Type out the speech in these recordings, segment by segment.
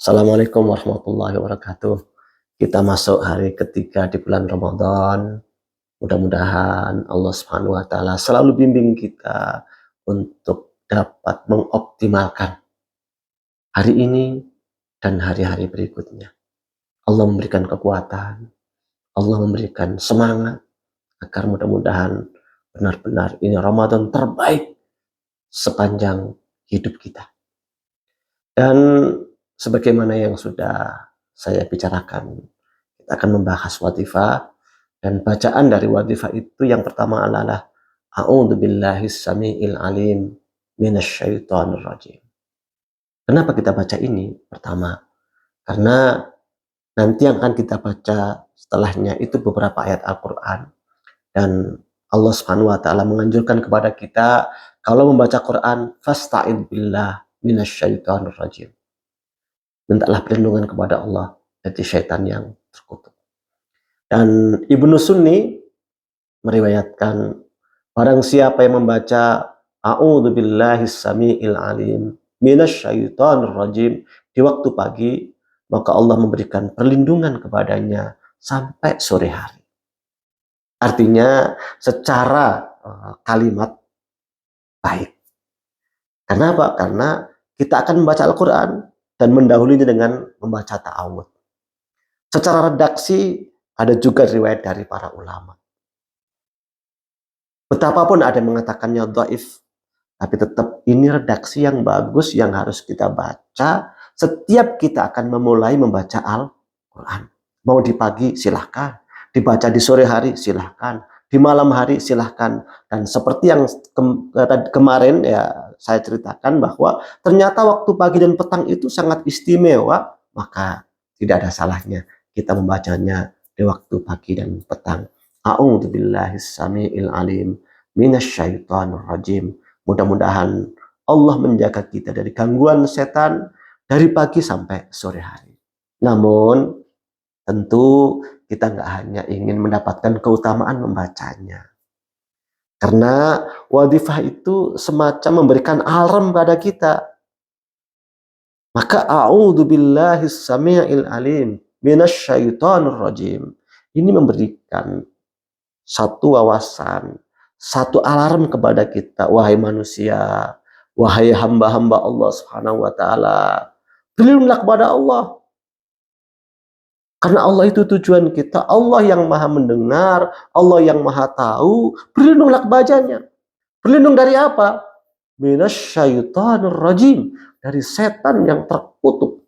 Assalamualaikum warahmatullahi wabarakatuh. Kita masuk hari ketiga di bulan Ramadan. Mudah-mudahan Allah Subhanahu wa taala selalu bimbing kita untuk dapat mengoptimalkan hari ini dan hari-hari berikutnya. Allah memberikan kekuatan, Allah memberikan semangat agar mudah-mudahan benar-benar ini Ramadan terbaik sepanjang hidup kita. Dan sebagaimana yang sudah saya bicarakan, kita akan membahas wadhifah, dan bacaan dari wadhifah itu yang pertama adalah A'udzubillahis samiil alim minasyaitonir rajim. Kenapa kita baca ini? Pertama, karena nanti yang akan kita baca setelahnya itu beberapa ayat Al-Qur'an, dan Allah Subhanahu wa taala menganjurkan kepada kita kalau membaca Quran, fasta'id billah minasyaitonir rajim. Mintalah perlindungan kepada Allah dari syaitan yang terkutuk. Dan Ibnu Sunni meriwayatkan, barang siapa yang membaca A'udzubillahis samiil alim minasyaitonir rajim di waktu pagi, maka Allah memberikan perlindungan kepadanya sampai sore hari. Artinya secara kalimat baik. Kenapa? Karena kita akan membaca Al-Quran dan mendahulunya dengan membaca ta'awudz. Secara redaksi ada juga riwayat dari para ulama. Betapapun ada yang mengatakannya dhaif, tapi tetap ini redaksi yang bagus yang harus kita baca setiap kita akan memulai membaca Al-Quran. Mau di pagi silahkan, dibaca di sore hari silahkan, di malam hari silahkan. Dan seperti yang kemarin ya saya ceritakan bahwa ternyata waktu pagi dan petang itu sangat istimewa, maka tidak ada salahnya kita membacanya di waktu pagi dan petang. A'udzubillahis samiil alim minasyaitonir rajim. Mudah-mudahan Allah menjaga kita dari gangguan setan dari pagi sampai sore hari. Namun tentu kita nggak hanya ingin mendapatkan keutamaan membacanya. Karena wadhifah itu semacam memberikan alarm pada kita. Maka a'udzubillahis samiil alim minasyaitonir rajim. Ini memberikan satu wawasan, satu alarm kepada kita, wahai manusia, wahai hamba-hamba Allah Subhanahu wa taala, berlindunglah kepada Allah. Karena Allah itu tujuan kita, Allah yang maha mendengar, Allah yang maha tahu, berlindunglah kepadanya. Berlindung dari apa? Minasyaitonir rajim, dari setan yang terkutuk.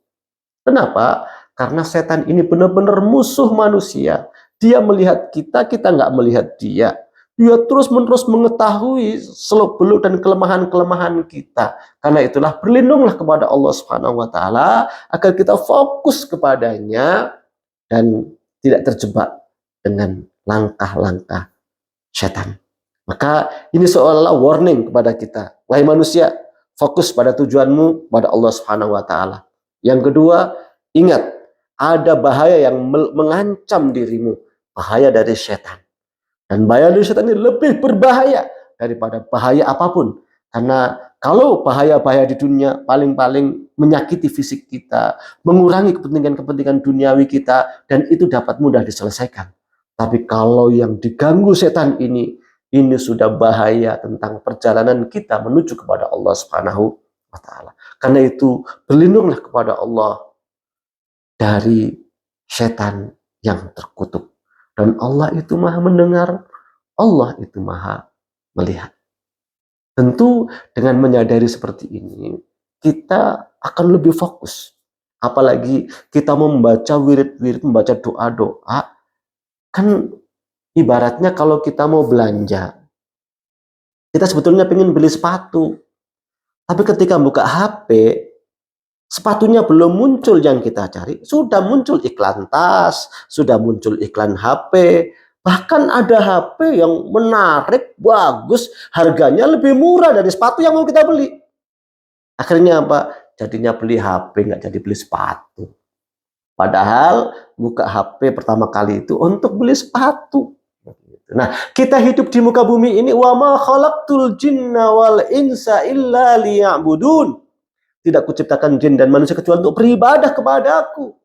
Kenapa? Karena setan ini benar-benar musuh manusia. Dia melihat kita, kita nggak melihat dia. Dia terus-menerus mengetahui seluk-beluk dan kelemahan-kelemahan kita. Karena itulah berlindunglah kepada Allah Subhanahu wa taala agar kita fokus kepadanya dan tidak terjebak dengan langkah-langkah setan. Maka ini seolah-olah warning kepada kita. Wahai manusia, fokus pada tujuanmu, pada Allah Subhanahu wa taala. Yang kedua, ingat, ada bahaya yang mengancam dirimu, bahaya dari setan. Dan bahaya dari setan ini lebih berbahaya daripada bahaya apapun. Karena kalau bahaya-bahaya di dunia paling-paling menyakiti fisik kita, mengurangi kepentingan-kepentingan duniawi kita, dan itu dapat mudah diselesaikan. Tapi kalau yang diganggu setan ini sudah bahaya tentang perjalanan kita menuju kepada Allah Subhanahu wa taala. Karena itu berlindunglah kepada Allah dari setan yang terkutuk. Dan Allah itu maha mendengar, Allah itu maha melihat. Tentu dengan menyadari seperti ini, kita akan lebih fokus. Apalagi kita mau membaca wirid-wirid, membaca doa-doa, kan ibaratnya kalau kita mau belanja, kita sebetulnya pengen beli sepatu. Tapi ketika buka HP, sepatunya belum muncul yang kita cari, sudah muncul iklan tas, sudah muncul iklan HP, bahkan ada HP yang menarik, bagus, harganya lebih murah dari sepatu yang mau kita beli. Akhirnya apa? Jadinya beli HP, nggak jadi beli sepatu. Padahal buka HP pertama kali itu untuk beli sepatu. Nah, kita hidup di muka bumi ini, wa ma khalaqtul jinna wal insa illa liya'budun. Tidak kuciptakan jin dan manusia kecuali untuk beribadah kepadaku.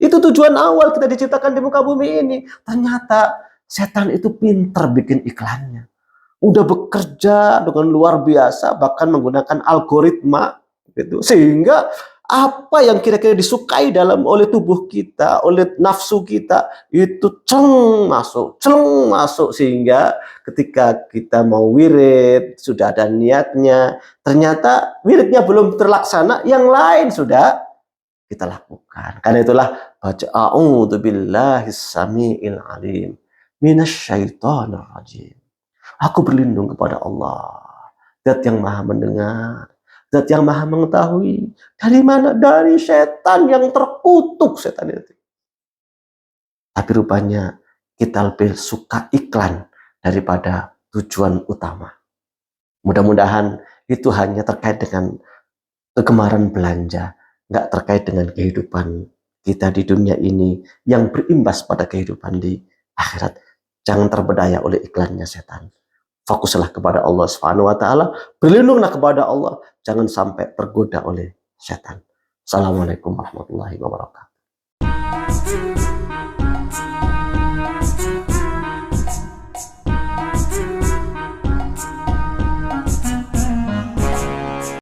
Itu tujuan awal kita diciptakan di muka bumi ini. Ternyata setan itu pintar bikin iklannya. Udah bekerja dengan luar biasa, bahkan menggunakan algoritma gitu. Sehingga apa yang kira-kira disukai oleh tubuh kita, oleh nafsu kita, itu celeng masuk, sehingga ketika kita mau wirid, sudah ada niatnya, ternyata wiridnya belum terlaksana, yang lain sudah kita lakukan. Karena itulah baca a'udzubillahi samiil alim minasyaitonir rajim. Aku berlindung kepada Allah, Zat yang Maha mendengar, Zat yang Maha mengetahui. Dari mana? Dari setan yang terkutuk, setan itu. Tapi rupanya kita lebih suka iklan daripada tujuan utama. Mudah-mudahan itu hanya terkait dengan kegemaran belanja, nggak terkait dengan kehidupan kita di dunia ini yang berimbas pada kehidupan di akhirat. Jangan terbedaya oleh iklannya setan. Fokuslah kepada Allah Subhanahu wa taala, berlindunglah kepada Allah, jangan sampai tergoda oleh setan. Assalamualaikum warahmatullahi wabarakatuh.